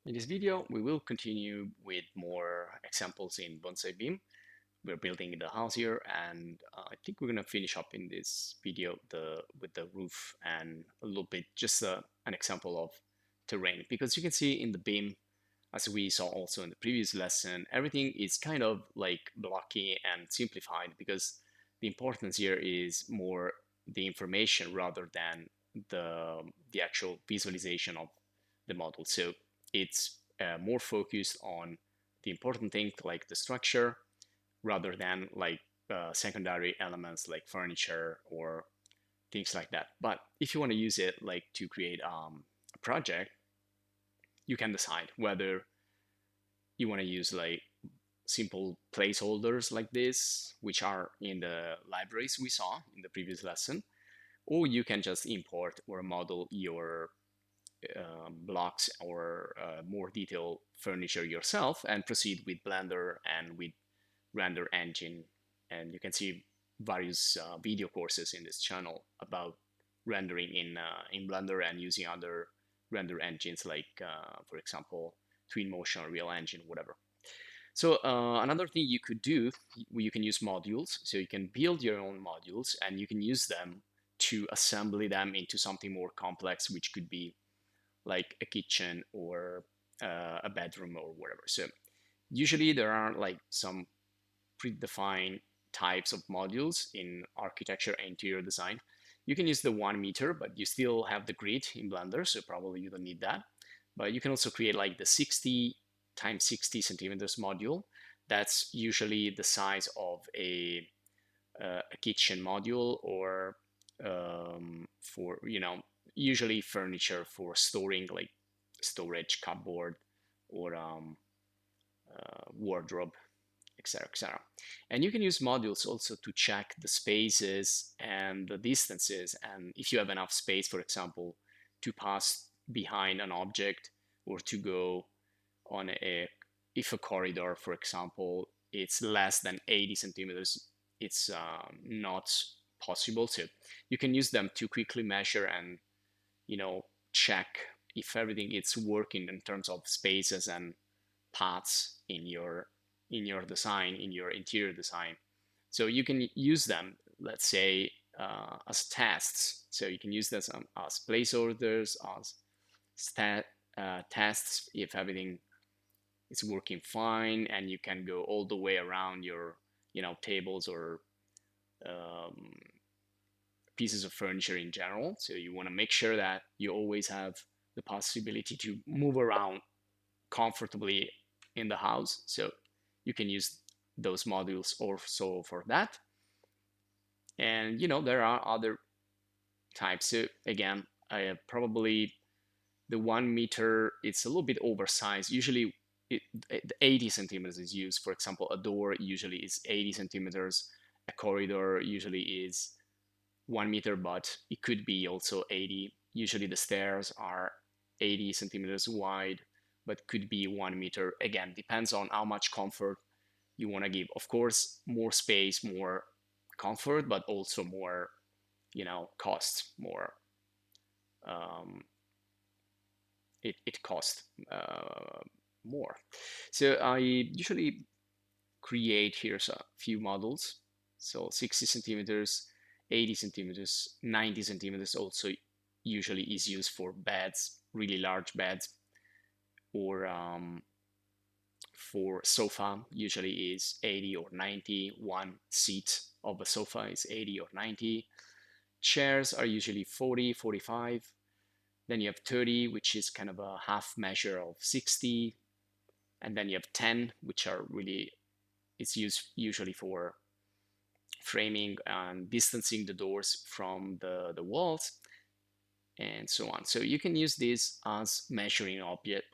In this video, we will continue with more examples in Bonsai BIM. We're building the house here, and I think we're gonna finish up in this video with the roof and a little bit just an example of terrain. Because you can see in the BIM, as we saw also in the previous lesson, everything is kind of like blocky and simplified because the importance here is more the information rather than the actual visualization of the model. So it's more focused on the important things like the structure rather than like secondary elements like furniture or things like that. But if you want to use it like to create a project, you can decide whether you want to use like simple placeholders like this, which are in the libraries we saw in the previous lesson, or you can just import or model your blocks or more detailed furniture yourself and proceed with Blender and with render engine. And you can see various video courses in this channel about rendering in Blender and using other render engines like, for example, Twinmotion, Real Engine, whatever. So another thing you could do, you can use modules. So you can build your own modules and you can use them to assemble them into something more complex, which could be like a kitchen or a bedroom or whatever. So usually there are like some predefined types of modules in architecture and interior design. You can use the 1 meter, but you still have the grid in Blender, so probably you don't need that. But you can also create like the 60 times 60 centimeters module. That's usually the size of a kitchen module or for, usually furniture for storing like storage, cupboard, or wardrobe, etc., etc. And you can use modules also to check the spaces and the distances. And if you have enough space, for example, to pass behind an object or to go on if a corridor, for example, it's less than 80 centimeters, it's not possible. So you can use them to quickly measure and, check if everything is working in terms of spaces and paths in your design, in your interior design. So you can use them, let's say, as tests. So you can use this as placeholders, as tests if everything is working fine, and you can go all the way around your, tables or um, pieces of furniture in general. So you want to make sure that you always have the possibility to move around comfortably in the house. So you can use those modules also for that. And there are other types. So again, I probably the 1 meter, it's a little bit oversized. Usually 80 centimeters is used. For example, a door usually is 80 centimeters. A corridor usually is 1 meter, but it could be also 80. Usually the stairs are 80 centimeters wide, but could be 1 meter. Again, depends on how much comfort you want to give. Of course, more space, more comfort, but also more, cost more. It costs more. So I usually create here a few models. So 60 centimeters, 80 centimeters, 90 centimeters also usually is used for beds, really large beds, or for sofa usually is 80 or 90. One seat of a sofa is 80 or 90. Chairs are usually 40, 45. Then you have 30, which is kind of a half measure of 60. And then you have 10, which are really, it's used usually for framing and distancing the doors from the walls and so on. So you can use this as measuring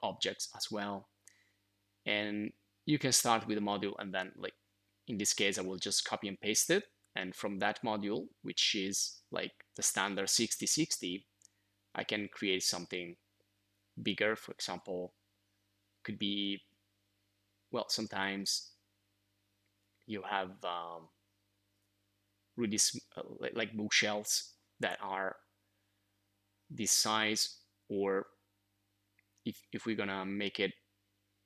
objects as well. And you can start with a module and then, like in this case, I will just copy and paste it. And from that module, which is like the standard 60-60, I can create something bigger. For example, could be, well, sometimes you have really like bookshelves that are this size, or if we're gonna make it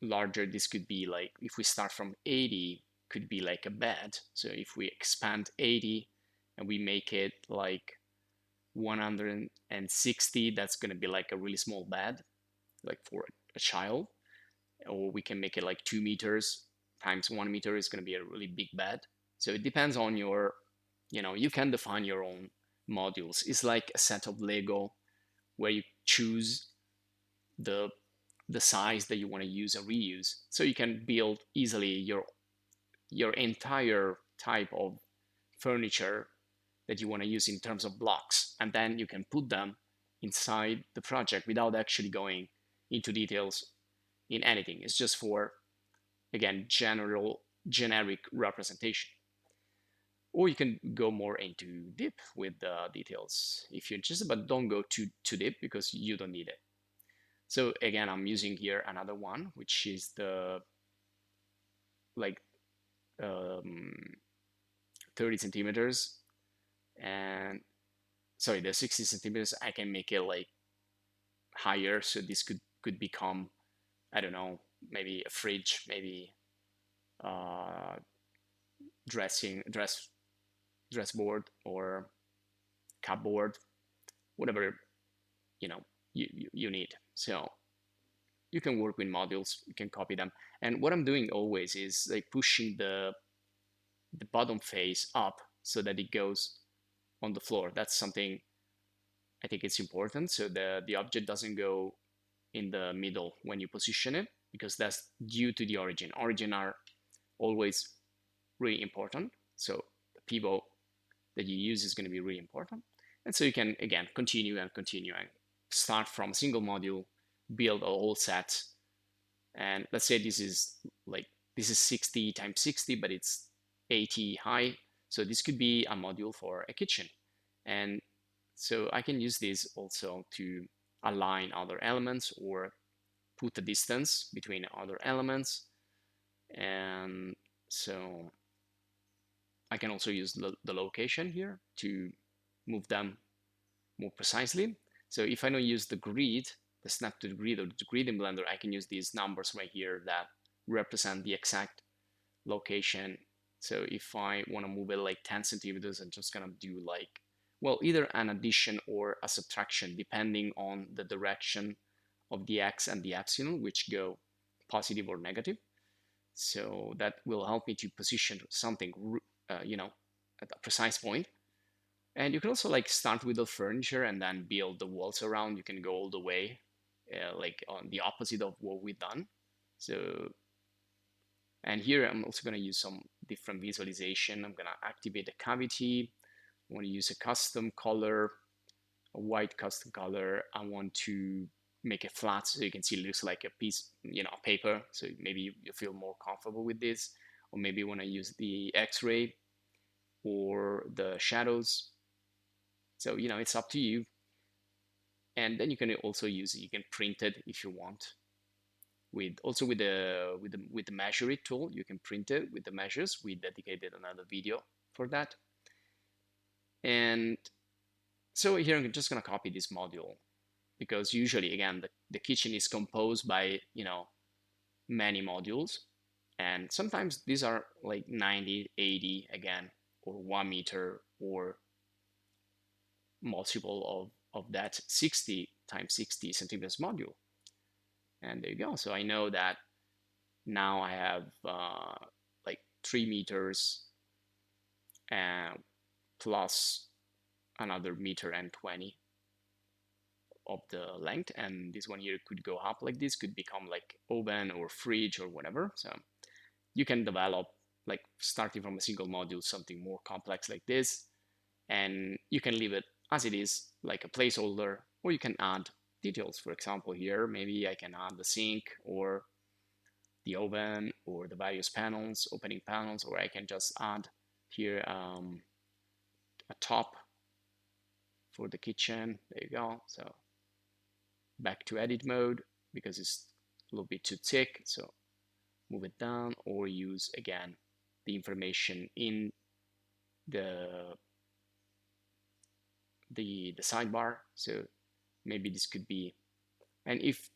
larger, this could be like, if we start from 80, could be like a bed. So if we expand 80 and we make it like 160, that's going to be like a really small bed, like for a child. Or we can make it like 2 meters times 1 meter is going to be a really big bed. So it depends on your, you can define your own modules. It's like a set of Lego where you choose the size that you want to use and reuse, so you can build easily your entire type of furniture that you want to use in terms of blocks, and then you can put them inside the project without actually going into details in anything. It's just for, again, generic representation. Or you can go more into deep with the details if you're interested, but don't go too deep because you don't need it. So again, I'm using here another one, which is the like 30 centimeters, and sorry, the 60 centimeters. I can make it like higher, so this could become, I don't know, maybe a fridge, maybe dress board or cupboard, whatever you need. So you can work with modules, you can copy them. And what I'm doing always is like pushing the bottom face up so that it goes on the floor. That's something I think it's important. So the object doesn't go in the middle when you position it, because that's due to the origin. Origin are always really important. So the pivot that you use is going to be really important. And so you can, again, continue and start from a single module, build a whole set. And let's say this is 60 times 60, but it's 80 high. So this could be a module for a kitchen. And so I can use this also to align other elements or put a distance between other elements. And so I can also use the location here to move them more precisely. So if I don't use the grid, the snap to the grid or the grid in Blender, I can use these numbers right here that represent the exact location. So if I want to move it like 10 centimeters, I'm just going to do like, well, either an addition or a subtraction, depending on the direction of the x and the epsilon, which go positive or negative. So that will help me to position something, at a precise point. And you can also like start with the furniture and then build the walls around. You can go all the way, like on the opposite of what we've done. So, and here I'm also going to use some different visualization. I'm going to activate a cavity. I want to use a custom color, a white custom color. I want to make it flat so you can see it looks like a piece, paper. So maybe you feel more comfortable with this, or maybe you want to use the X-ray or the shadows. So, it's up to you. And then you can also use it. You can print it if you want. With the measure it tool, you can print it with the measures. We dedicated another video for that. And so here I'm just going to copy this module, because usually, again, the kitchen is composed by, many modules. And sometimes these are like 90, 80, again, or 1 meter, or multiple of that 60 times 60 centimeters module. And there you go. So I know that now I have like 3 meters plus another meter and 20 of the length. And this one here could go up like this, could become like oven or fridge or whatever. So you can develop, like, starting from a single module, something more complex like this. And you can leave it as it is, like a placeholder, or you can add details. For example, here, maybe I can add the sink or the oven or the various panels, opening panels, or I can just add here a top for the kitchen. There you go. So back to edit mode, because it's a little bit too thick. So move it down, or use again the information in the sidebar. So maybe this could be, and if